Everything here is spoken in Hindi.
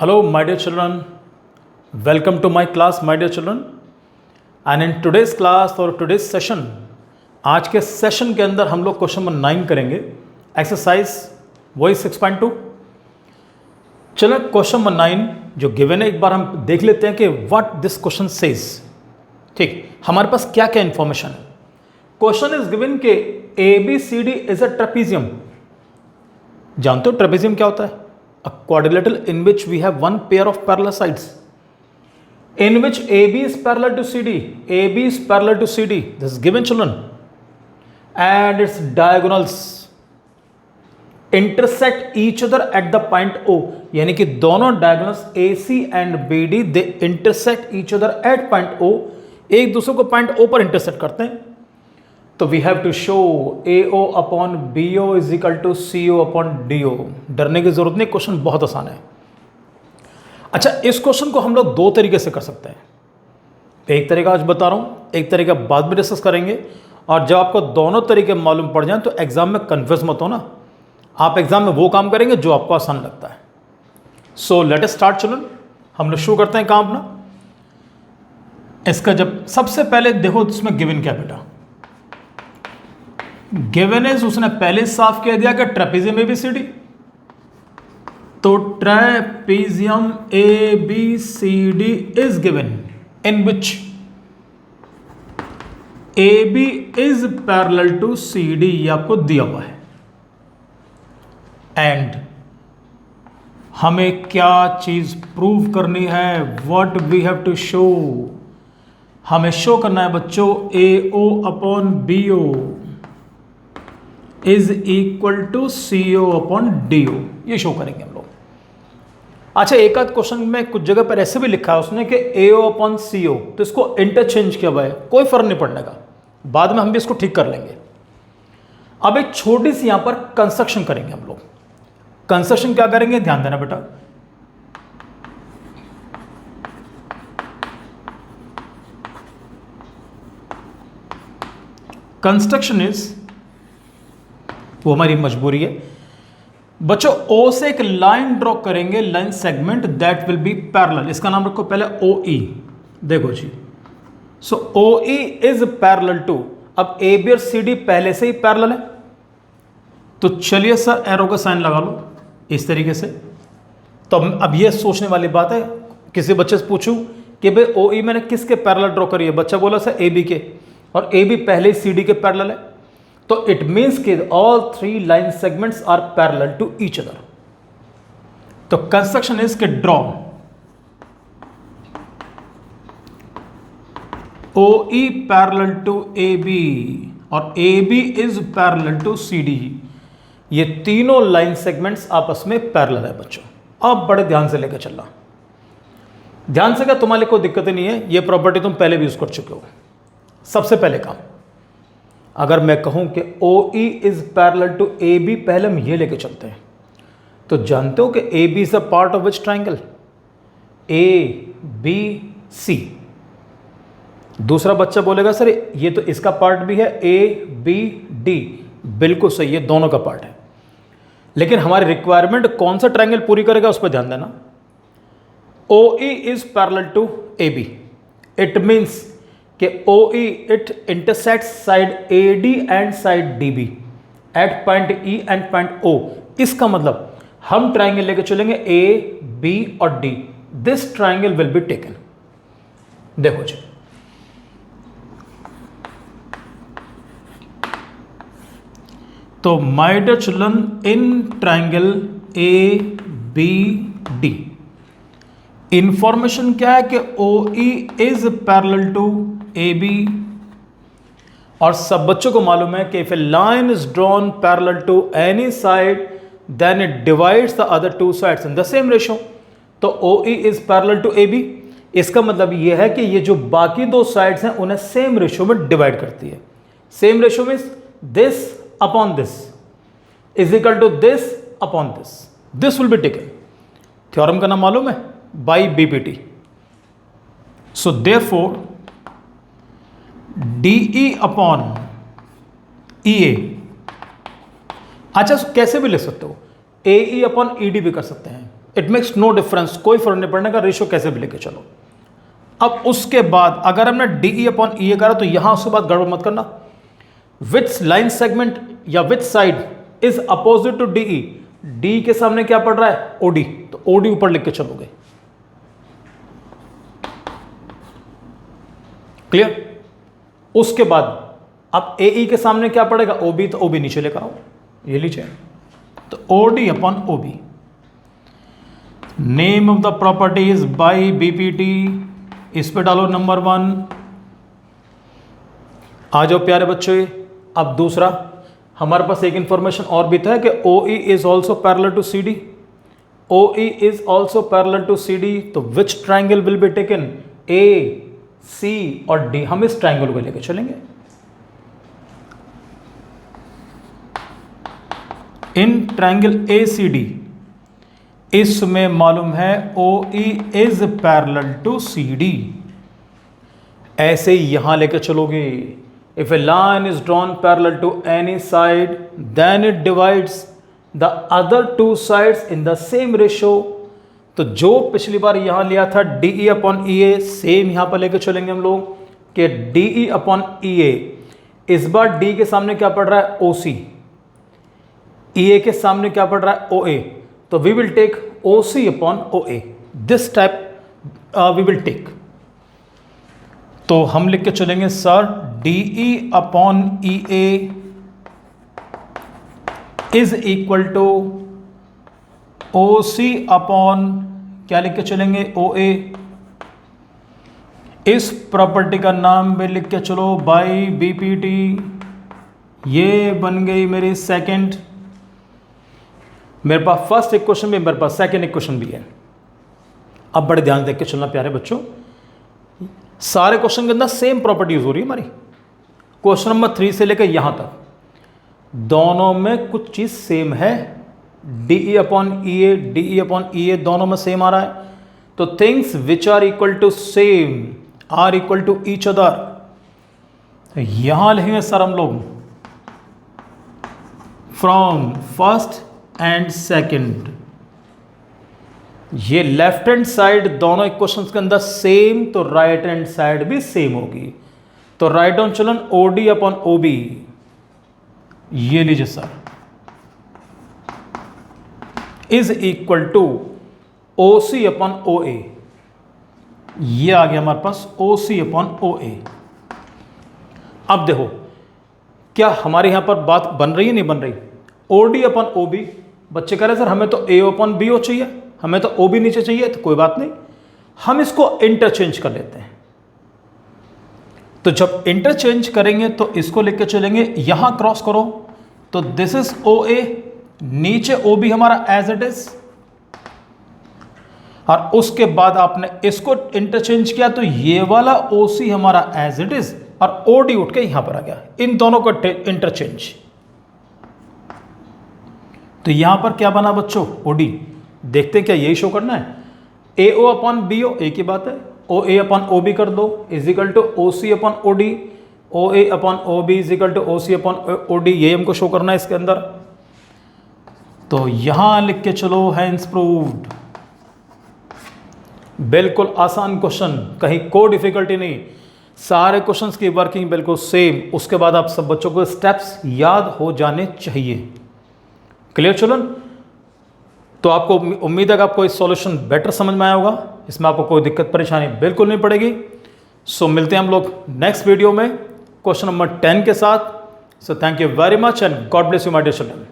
Hello, my dear children. Welcome to my class, my dear children. And in today's class or today's session, आज के सेशन के अंदर हम लोग क्वेश्चन नंबर 9 करेंगे, एक्सरसाइज वही 6.2। चलो क्वेश्चन नंबर 9 जो गिवन है एक बार हम देख लेते हैं कि व्हाट दिस क्वेश्चन सेज। ठीक, हमारे पास क्या क्या इंफॉर्मेशन है। क्वेश्चन इज गिवन के ABCD इज अ ट्रेपीजियम। जानते हो ट्रेपीजियम क्या होता है? A quadrilateral in which we have one pair of parallel sides, in which AB is parallel to CD. AB is parallel to CD. This is given, children, and its diagonals intersect each other at the point O. यानी कि दोनों diagonals AC and BD they intersect each other at point O. एक दूसरे को point O पर intersect करते हैं। तो we have to show AO upon BO is equal to CO upon DO। डरने की जरूरत नहीं, क्वेश्चन बहुत आसान है। अच्छा, इस क्वेश्चन को हम लोग दो तरीके से कर सकते हैं। एक तरीका आज बता रहा हूं, एक तरीका बाद में डिस्कस करेंगे। और जब आपको दोनों तरीके मालूम पड़ जाएं तो एग्जाम में कन्फ्यूज मत हो ना। आप एग्जाम में वो काम करेंगे जो आपको आसान लगता है। So let us start children. हम लोग शुरू करते हैं काम अपना। इसका जब सबसे पहले देखो इसमें गिवन क्या बेटा, गिवन इज उसने पहले साफ कह दिया कि ट्रेपीजियम ABCD। तो trapezium ABCD is given in which AB is parallel to CD, ये आपको दिया हुआ है। एंड हमें क्या चीज प्रूव करनी है, what we have to show. हमें शो करना है बच्चों AO upon BO is equal to CO upon DO, ये शो करेंगे हम लोग। अच्छा, एक आध क्वेश्चन में कुछ जगह पर ऐसे भी लिखा है उसने कि AO अपॉन CO, तो इसको इंटरचेंज किया हुआ है, कोई फर्क नहीं पड़ने का, बाद में हम भी इसको ठीक कर लेंगे। अब एक छोटी सी यहां पर कंस्ट्रक्शन करेंगे हम लोग। कंस्ट्रक्शन क्या करेंगे, ध्यान देना बेटा। कंस्ट्रक्शन इज, वो हमारी मजबूरी है बच्चों। O से एक लाइन ड्रॉ करेंगे, line segment that will be parallel. इसका नाम रखो पहले OE। देखो जी, सो OE इज पैरेलल टू, अब AB और CD पहले से ही पैरेलल है, तो चलिए सर एरो का साइन लगा लो इस तरीके से। तो अब ये सोचने वाली बात है, किसी बच्चे से पूछूं कि भाई OE मैंने किसके पैरेलल ड्रॉ करी है, बच्चा बोला सर AB के, और AB पहले ही CD के पैरेलल है, तो इट मीन्स कि all three line segments are parallel to each other. तो कंस्ट्रक्शन इज के draw OE parallel to AB और AB is parallel to CD। ये तीनों लाइन सेगमेंट्स आपस में पैरेलल है बच्चों। अब बड़े ध्यान से लेकर चलना। ध्यान से क्या, तुम्हारे कोई दिक्कत नहीं है, ये प्रॉपर्टी तुम पहले भी यूज कर चुके हो। सबसे पहले काम, अगर मैं कहूं कि OE is parallel to AB, पहले हम ये लेके चलते हैं। तो जानते हो कि AB is a part of which triangle, ABC। दूसरा बच्चा बोलेगा सर ये तो इसका पार्ट भी है, ABD। बिल्कुल सही, ये दोनों का पार्ट है। लेकिन हमारी रिक्वायरमेंट कौन सा ट्राइंगल पूरी करेगा उस पर ध्यान देना। OE is parallel to AB, it means कि OE it intersects side AD and side DB at point E and point O। इसका मतलब हम ट्राइंगल लेके चलेंगे A, B और D। This triangle will be taken. देखो जी, तो my dear children, in triangle ABD information क्या है कि OE is parallel to AB, और सब बच्चों को मालूम है कि if a line is drawn parallel to any side then it divides the other two sides in the same ratio. तो OE is parallel to AB, इसका मतलब यह है कि ये जो बाकी दो साइड्स हैं उन्हें सेम रेशियो में डिवाइड करती है। Same ratio means this upon this is equal to this upon this. This will be taken, theorem का नाम मालूम है, by BPT। So therefore DE upon EA। अच्छा, कैसे भी लिख सकते हो, AE अपॉन ED भी कर सकते हैं। इट मेक्स नो डिफरेंस, कोई फर्क नहीं पड़ने का, रेशियो कैसे भी लेके चलो। अब उसके बाद अगर हमने DE अपॉन EA करा तो यहां उसके बाद गड़बड़ मत करना। विच लाइन सेगमेंट या which side is opposite to DE, D के सामने क्या पड़ रहा है OD, तो OD ऊपर लिख के चलोगे। क्लियर? उसके बाद अब AE के सामने क्या पड़ेगा OB, तो OB नीचे लेकर आओ, ये लीजिए, तो OD upon OB। Name of the property is by BPT, इस पे डालो नंबर 1। आ जाओ प्यारे बच्चे। अब दूसरा हमारे पास एक इंफॉर्मेशन और भी था कि OE is also parallel to CD, OE is also parallel to CD, तो which triangle will be taken, A, C और D। हम इस ट्राइंगल को लेकर चलेंगे। इन ट्राइंगल ACD इसमें मालूम है OE is parallel to CD, ऐसे ही यहां लेकर चलोगे। If a line is drawn parallel to any side then it divides the other two sides in the same ratio, तो जो पिछली बार यहां लिया था DE अपॉन EA, सेम यहां पर लेकर चलेंगे हम लोग कि DE अपॉन EA, इस बार D के सामने क्या पड़ रहा है OC, EA के सामने क्या पड़ रहा है OA, तो we will take OC upon OA, this type we will take. तो हम लिख के चलेंगे sir DE upon EA is equal to OC upon क्या लिख के चलेंगे OA। इस प्रॉपर्टी का नाम भी लिख के चलो बाई BPT, ये बन गई मेरी सेकंड। मेरे पास फर्स्ट इक्वेशन भी, मेरे पास सेकंड इक्वेशन भी है। अब बड़े ध्यान देख के चलना प्यारे बच्चों, सारे क्वेश्चन के अंदर सेम प्रॉपर्टी यूज हो रही है हमारी। क्वेश्चन नंबर 3 से लेकर यहां तक दोनों में कुछ चीज सेम है, DE अपॉन EA दोनों में सेम आ रहा है। तो things which are equal to same are equal to each other. यहां लिखेंगे सर हम लोग फ्रॉम फर्स्ट एंड सेकंड, ये लेफ्ट हैंड साइड दोनों इक्वेशंस के अंदर सेम, तो राइट हैंड साइड भी सेम होगी। तो राइट डाउन चलन OD अपॉन OB, ये लीजिए sir, is equal to OC upon OA, ये आ गया हमारे पास OC अपॉन OA। अब देखो क्या हमारे यहां पर बात बन रही है नहीं बन रही। OD अपॉन OB, बच्चे कह रहे सर हमें तो A अपॉन BO चाहिए, हमें तो OB नीचे चाहिए, तो कोई बात नहीं, हम इसको इंटरचेंज कर लेते हैं। तो जब इंटरचेंज करेंगे तो इसको लेके चलेंगे, यहां क्रॉस करो तो दिस इज OA, नीचे OB हमारा एज इट इज, और उसके बाद आपने इसको इंटरचेंज किया तो ये वाला OC हमारा एज इट इज और OD उठ के यहां पर आ गया, इन दोनों को इंटरचेंज। तो यहां पर क्या बना बच्चों OD, देखते हैं क्या यही शो करना है। AO अपॉन BO एक ही बात है, OA अपॉन OB कर दो is equal to OC upon OD, OA upon OB is equal to OC upon OD, ये हमको शो करना है इसके अंदर। तो यहां लिख के चलो हैंस प्रूव्ड। बिल्कुल आसान क्वेश्चन, कहीं कोई डिफिकल्टी नहीं, सारे क्वेश्चंस की वर्किंग बिल्कुल सेम। उसके बाद आप सब बच्चों को स्टेप्स याद हो जाने चाहिए। Clear children? तो आपको उम्मीद है कि आपको इस सॉल्यूशन बेटर समझ में आया होगा, इसमें आपको कोई दिक्कत परेशानी बिल्कुल नहीं पड़ेगी। सो मिलते हैं हम लोग नेक्स्ट वीडियो में क्वेश्चन नंबर 10 के साथ। So thank you very much and God bless you my dear children.